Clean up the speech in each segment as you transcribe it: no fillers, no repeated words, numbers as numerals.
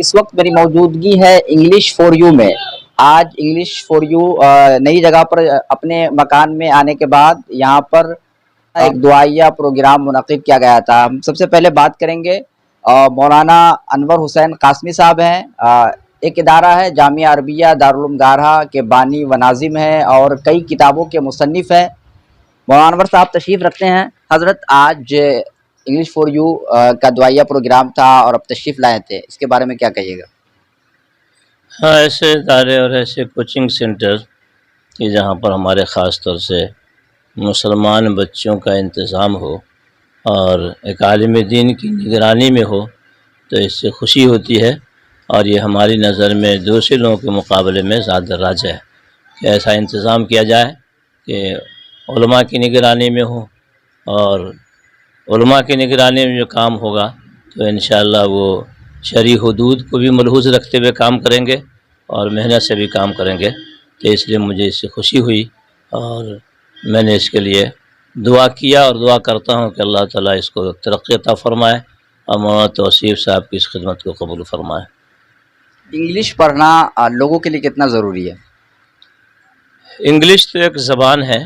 اس وقت میری موجودگی ہے انگلش فور یو میں. آج انگلش فور یو نئی جگہ پر اپنے مکان میں آنے کے بعد یہاں پر ایک دعائیہ پروگرام منعقد کیا گیا تھا. ہم سب سے پہلے بات کریں گے مولانا انور حسین قاسمی صاحب ہیں. ایک ادارہ ہے جامعہ عربیہ دارالعلوم گارہا کے بانی و ناظم ہیں اور کئی کتابوں کے مصنف ہیں. مولانا انور صاحب تشریف رکھتے ہیں. حضرت آج انگلش فور یو کا دعائیہ پروگرام تھا اور اب تشریف لائے تھے, اس کے بارے میں کیا کہیے گا؟ ہاں, ایسے ادارے اور ایسے کوچنگ سینٹر کہ جہاں پر ہمارے خاص طور سے مسلمان بچوں کا انتظام ہو اور ایک عالم دین کی نگرانی میں ہو تو اس سے خوشی ہوتی ہے. اور یہ ہماری نظر میں دوسرے لوگوں کے مقابلے میں زیادہ راج ہے کہ ایسا انتظام کیا جائے کہ علماء کی نگرانی میں ہو, اور علماء کی نگرانی میں جو کام ہوگا تو انشاءاللہ وہ شرعی حدود کو بھی ملحوظ رکھتے ہوئے کام کریں گے اور محنت سے بھی کام کریں گے. تو اس لیے مجھے اس سے خوشی ہوئی اور میں نے اس کے لیے دعا کیا اور دعا کرتا ہوں کہ اللہ تعالیٰ اس کو ترقی عطا فرمائے اور مولانا توصیف صاحب کی اس خدمت کو قبول فرمائے. انگلش پڑھنا لوگوں کے لیے کتنا ضروری ہے؟ انگلش تو ایک زبان ہے,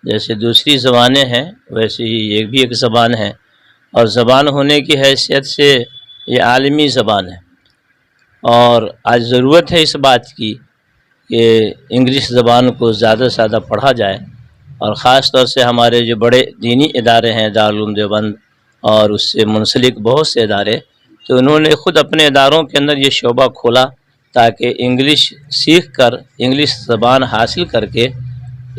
جیسے دوسری زبانیں ہیں ویسے ہی یہ بھی ایک زبان ہے, اور زبان ہونے کی حیثیت سے یہ عالمی زبان ہے. اور آج ضرورت ہے اس بات کی کہ انگلش زبان کو زیادہ سے زیادہ پڑھا جائے, اور خاص طور سے ہمارے جو بڑے دینی ادارے ہیں دارالعلوم دیوبند اور اس سے منسلک بہت سے ادارے, تو انہوں نے خود اپنے اداروں کے اندر یہ شعبہ کھولا تاکہ انگلش سیکھ کر انگلش زبان حاصل کر کے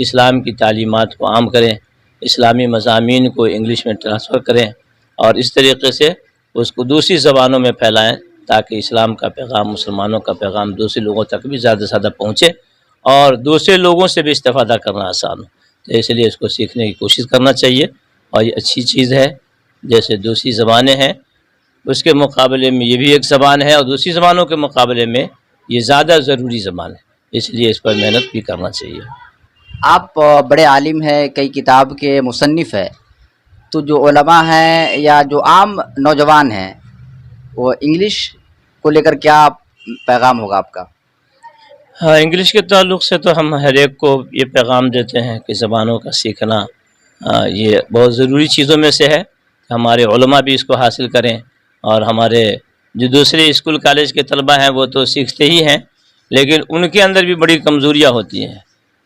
اسلام کی تعلیمات کو عام کریں, اسلامی مضامین کو انگلش میں ٹرانسفر کریں اور اس طریقے سے اس کو دوسری زبانوں میں پھیلائیں تاکہ اسلام کا پیغام, مسلمانوں کا پیغام دوسرے لوگوں تک بھی زیادہ سے زیادہ پہنچے اور دوسرے لوگوں سے بھی استفادہ کرنا آسان ہو. تو اس لیے اس کو سیکھنے کی کوشش کرنا چاہیے, اور یہ اچھی چیز ہے. جیسے دوسری زبانیں ہیں اس کے مقابلے میں یہ بھی ایک زبان ہے, اور دوسری زبانوں کے مقابلے میں یہ زیادہ ضروری زبان ہے, اس لیے اس پر محنت بھی کرنا چاہیے. آپ بڑے عالم ہیں, کئی کتاب کے مصنف ہیں, تو جو علماء ہیں یا جو عام نوجوان ہیں وہ انگلش کو لے کر کیا پیغام ہوگا آپ کا؟ ہاں, انگلش کے تعلق سے تو ہم ہر ایک کو یہ پیغام دیتے ہیں کہ زبانوں کا سیکھنا یہ بہت ضروری چیزوں میں سے ہے. ہمارے علماء بھی اس کو حاصل کریں, اور ہمارے جو دوسرے اسکول کالج کے طلبہ ہیں وہ تو سیکھتے ہی ہیں, لیکن ان کے اندر بھی بڑی کمزوریاں ہوتی ہیں.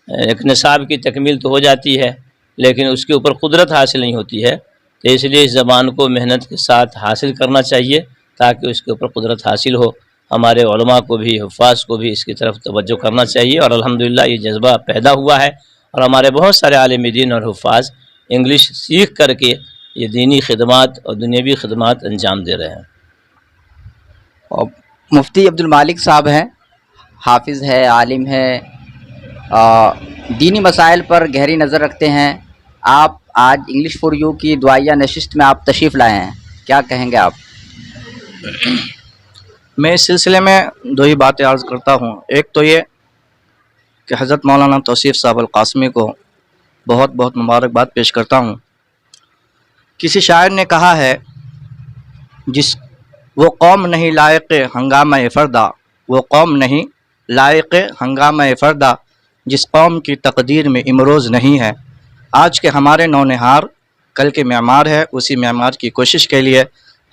ایک نصاب کی تکمیل تو ہو جاتی ہے لیکن اس کے اوپر قدرت حاصل نہیں ہوتی ہے. تو اس لیے اس زبان کو محنت کے ساتھ حاصل کرنا چاہیے تاکہ اس کے اوپر قدرت حاصل ہو. ہمارے علماء کو بھی, حفاظ کو بھی اس کی طرف توجہ کرنا چاہیے, اور الحمدللہ یہ جذبہ پیدا ہوا ہے, اور ہمارے بہت سارے عالم دین اور حفاظ انگلش سیکھ کر کے یہ دینی خدمات اور دنیاوی خدمات انجام دے رہے ہیں. اور مفتی عبد المالک صاحب ہیں, حافظ ہے, عالم ہے, دینی مسائل پر گہری نظر رکھتے ہیں. آپ آج انگلش فور یو کی دعائیہ نشست میں آپ تشریف لائے ہیں, کیا کہیں گے آپ؟ میں اس سلسلے میں دو ہی باتیں عرض کرتا ہوں. ایک تو یہ کہ حضرت مولانا توصیف صاحب القاسمی کو بہت بہت مبارکباد پیش کرتا ہوں. کسی شاعر نے کہا ہے, جس وہ قوم نہیں لائق ہنگامہ فردا, وہ قوم نہیں لائق ہنگامہ فردا, جس قوم کی تقدیر میں امروز نہیں ہے. آج کے ہمارے نونہار کل کے معمار ہے. اسی معمار کی کوشش کے لیے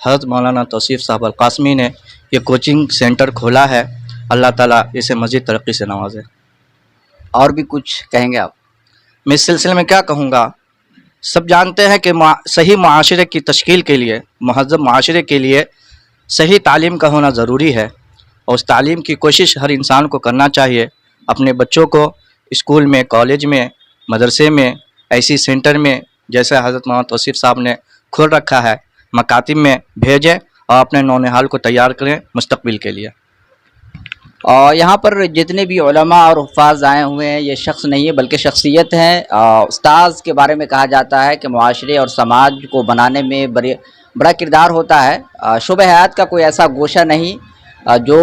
حضرت مولانا توصیف صاحب القاسمی نے یہ کوچنگ سینٹر کھولا ہے. اللہ تعالیٰ اسے مزید ترقی سے نوازے. اور بھی کچھ کہیں گے آپ؟ میں اس سلسلے میں کیا کہوں گا, سب جانتے ہیں کہ صحیح معاشرے کی تشکیل کے لیے, مہذب معاشرے کے لیے صحیح تعلیم کا ہونا ضروری ہے, اور اس تعلیم کی کوشش ہر انسان کو کرنا چاہیے. اپنے بچوں کو اسکول میں, کالج میں, مدرسے میں, ایسی سینٹر میں جیسے حضرت مولانا توصیف صاحب نے کھول رکھا ہے, مکاتب میں بھیجیں اور اپنے نونہال کو تیار کریں مستقبل کے لیے. اور یہاں پر جتنے بھی علماء اور حفاظ آئے ہوئے ہیں یہ شخص نہیں ہے بلکہ شخصیت ہیں. استاذ کے بارے میں کہا جاتا ہے کہ معاشرے اور سماج کو بنانے میں بڑا کردار ہوتا ہے. شعبہ حیات کا کوئی ایسا گوشہ نہیں جو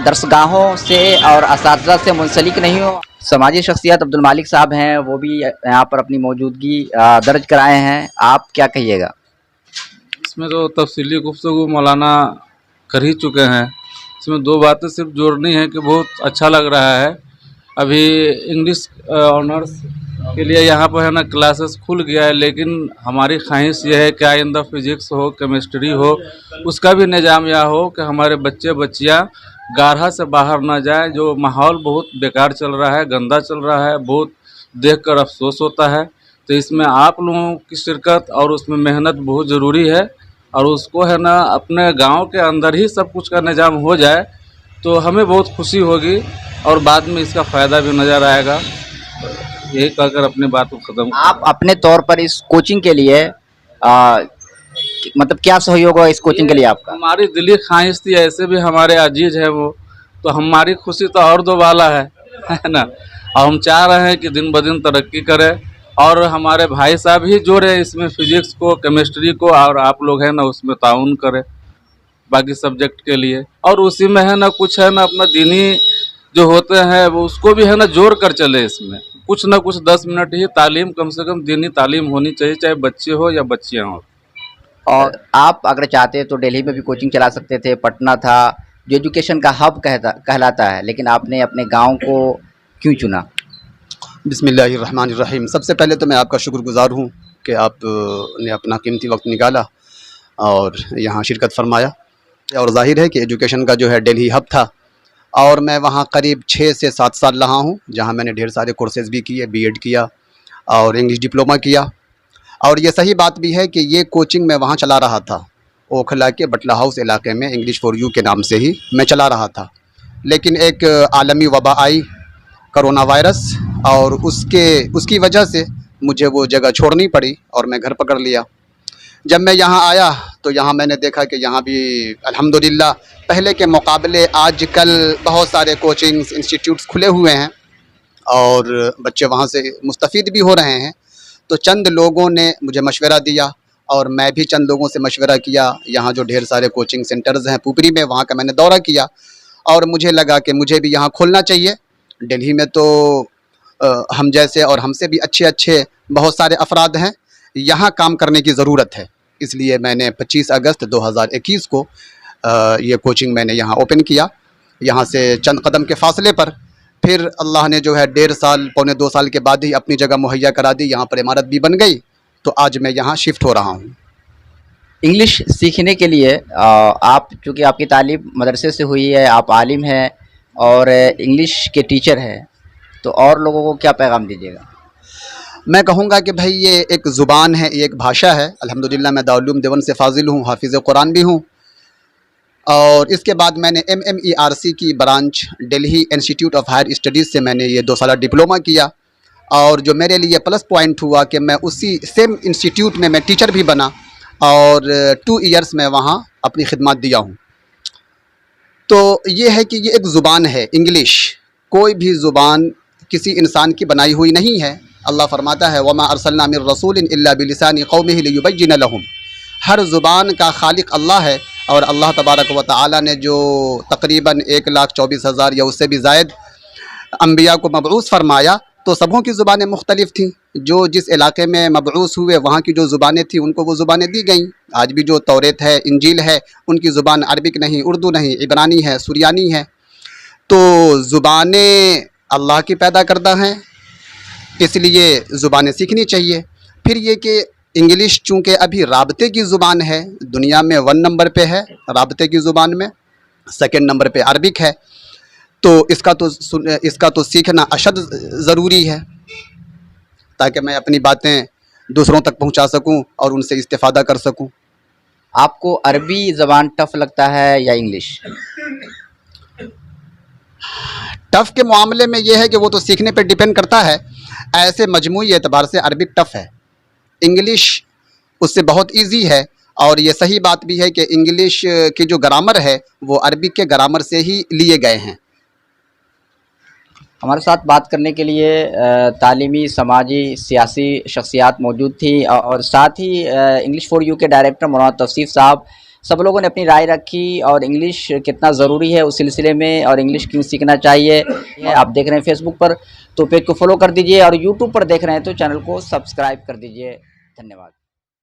درسگاہوں سے اور اساتذہ سے منسلک نہیں ہو. سماجی شخصیت عبد المالک صاحب ہیں, وہ بھی یہاں پر اپنی موجودگی درج کرائے ہیں. آپ کیا کہیے گا؟ اس میں تو تفصیلی گفتگو مولانا کر ہی چکے ہیں. इसमें 2 बातें सिर्फ जोड़नी है कि बहुत अच्छा लग रहा है। अभी इंग्लिश ऑनर्स के लिए यहाँ पर है ना क्लासेस खुल गया है, लेकिन हमारी ख्वाहिश ये है कि आइंदा फिजिक्स हो, केमिस्ट्री हो, उसका भी निज़ाम यह हो कि हमारे बच्चे बच्चियाँ गाढ़ा से बाहर ना जाए। जो माहौल बहुत बेकार चल रहा है, गंदा चल रहा है, बहुत देखकर अफसोस होता है। तो इसमें आप लोगों की शिरकत और उसमें मेहनत बहुत ज़रूरी है, और उसको है ना अपने गांव के अंदर ही सब कुछ का निज़ाम हो जाए तो हमें बहुत खुशी होगी, और बाद में इसका फ़ायदा भी नज़र आएगा। यही कहकर अपनी बात को ख़त्म। आप अपने तौर पर इस कोचिंग के लिए मतलब क्या सहयोग होगा इस कोचिंग के लिए आपका? हमारी दिली ख्वाहिश थी, ऐसे भी हमारे अजीज है वो, तो हमारी खुशी तो और दो वाला है ना। और हम चाह रहे हैं कि दिन ब दिन तरक्की करे, और हमारे भाई साहब ही जोड़े इसमें फिजिक्स को, केमिस्ट्री को, और आप लोग हैं ना उसमें ताउन करें बाकी सब्जेक्ट के लिए। और उसी में है ना कुछ है ना अपना दीनी जो होते हैं वो उसको भी है ना जोड़ कर चले। इसमें कुछ ना कुछ 10 मिनट ही तालीम, कम से कम दीनी तालीम होनी चाहिए, चाहे बच्चे हो या बच्चियाँ हो। और आप अगर चाहते तो दिल्ली में भी कोचिंग चला सकते थे, पटना था जो एजुकेशन का हब कहलाता है, लेकिन आपने अपने गांव को क्यों चुना? बिस्मिल्लाहिर्रहमानिर्रहीम। सबसे पहले तो मैं आपका शुक्रगुज़ार हूँ कि आप ने अपना कीमती वक्त निकाला और यहाँ शिरकत फरमाया। और ज़ाहिर है कि एजुकेशन का जो है दिल्ली हब था, और मैं वहाँ करीब 6 से 7 साल रहा हूँ, जहाँ मैंने ढेर सारे कोर्सेज़ भी किए, बीएड किया और इंग्लिश डिप्लोमा किया। और ये सही बात भी है कि ये कोचिंग मैं वहाँ चला रहा था, ओखला के बटला हाउस इलाके में, इंग्लिश फॉर यू के नाम से ही मैं चला रहा था। लेकिन एक आलमी वबा आई, करोना वायरस, और उसकी वजह से मुझे वो जगह छोड़नी पड़ी और मैं घर पकड़ लिया। जब मैं यहाँ आया तो यहाँ मैंने देखा कि यहाँ भी अल्हम्दुलिल्लाह पहले के मुकाबले आजकल बहुत सारे कोचिंग्स इंस्टीट्यूट्स खुले हुए हैं और बच्चे वहाँ से मुस्तफ़ीद भी हो रहे हैं। तो चंद लोगों ने मुझे मशवरा दिया और मैं भी चंद लोगों से मशवरा किया। यहाँ जो ढेर सारे कोचिंग सेंटर्स हैं पुपरी में, वहाँ का मैंने दौरा किया और मुझे लगा कि मुझे भी यहाँ खोलना चाहिए। दिल्ली में तो हम जैसे और हमसे भी अच्छे बहुत सारे अफराद हैं, यहाँ काम करने की ज़रूरत है। इसलिए मैंने 25 अगस्त 2021 को ये कोचिंग मैंने यहाँ ओपन किया। यहाँ से चंद कदम के फासले पर फिर अल्लाह ने जो है 1.5 साल, पौने 2 साल के बाद ही अपनी जगह मुहैया करा दी। यहाँ पर इमारत भी बन गई, तो आज मैं यहाँ शिफ्ट हो रहा हूँ। इंग्लिश सीखने के लिए आप, चूँकि आपकी तालीम मदरसे से हुई है, आप आलिम हैं और इंग्लिश के टीचर हैं, तो और लोगों को क्या पैगाम दीजिएगा? मैं कहूँगा कि भाई ये एक ज़ुबान है, ये एक भाषा है। अल्हम्दुलिल्लाह मैं दारुल उलूम देवबंद से फ़ाज़िल हूँ, हाफिज़ कुरान भी हूँ। और इसके बाद मैंने MMERC की branch Delhi institute of higher studies से मैंने ये 2 साल डिप्लोमा किया। और जो मेरे लिए प्लस पॉइंट हुआ कि मैं उसी सेम इंस्टीट्यूट में मैं टीचर भी बना और 2 ईयर्स में वहाँ अपनी खिदमत दिया हूँ। तो ये है कि ये एक ज़ुबान है इंग्लिश। कोई भी ज़ुबान किसी इंसान की बनाई हुई नहीं है। अल्लाह फरमाता है वमा अरसलना मिर रसूलिन इल्ला बिलिसानी कौमिही लियुबय्यिन लहुम। हर ज़ुबान का खालिक अल्लाह है, और अल्लाह तबारक व तआला ने जो तकरीबन 1,24,000 या उससे भी ज़ायद अम्बिया को मबऊस फरमाया, तो सबों की ज़ुबानें मुख्तलिफ़ थीं। जो जिस इलाके में मबऊस हुए वहाँ की जो ज़ुबानें थीं उनको वो ज़ुबानें दी गईं। आज भी जो तौरेत है, इंजील है, उनकी ज़ुबान अरबिक नहीं, उर्दू नहीं, इब्रानी है, सुरियानी है। तो ज़ुबानें अल्लाह की पैदा करदा हैं, इसलिए ज़ुबानें सीखनी चाहिए। फिर ये कि इंग्लिश चूँकि अभी राबते की ज़ुबान है, दुनिया में 1 नंबर पे है राबते की ज़ुबान में, 2nd नंबर पे अरबिक है, तो इसका तो सीखना अशद ज़रूरी है ताकि मैं अपनी बातें दूसरों तक पहुंचा सकूं और उनसे इस्तेफ़ादा कर सकूं। आपको अरबी ज़बान टफ़ लगता है या इंग्लिश? टफ़ के मामले में ये है कि वो तो सीखने पे डिपेंड करता है। ऐसे मजमूई एतबार से अरबिक टफ़ है, इंग्लिश उससे बहुत इजी है। और ये सही बात भी है कि इंग्लिश की जो ग्रामर है वो अरबिक के ग्रामर से ही लिए गए हैं। हमारे साथ बात करने के लिए तालीमी, समाजी, सियासी शख्सियात मौजूद थी, और साथ ही इंग्लिश फॉर यू के डायरेक्टर मौलाना तौसीफ़ साहब, सब लोगों ने अपनी राय रखी और इंग्लिश कितना ज़रूरी है उस सिलसिले में, और इंग्लिश क्यों सीखना चाहिए। आप देख रहे हैं फेसबुक पर तो पेज को फॉलो कर दीजिए, और यूट्यूब पर देख रहे हैं तो चैनल को सब्सक्राइब कर दीजिए। धन्यवाद।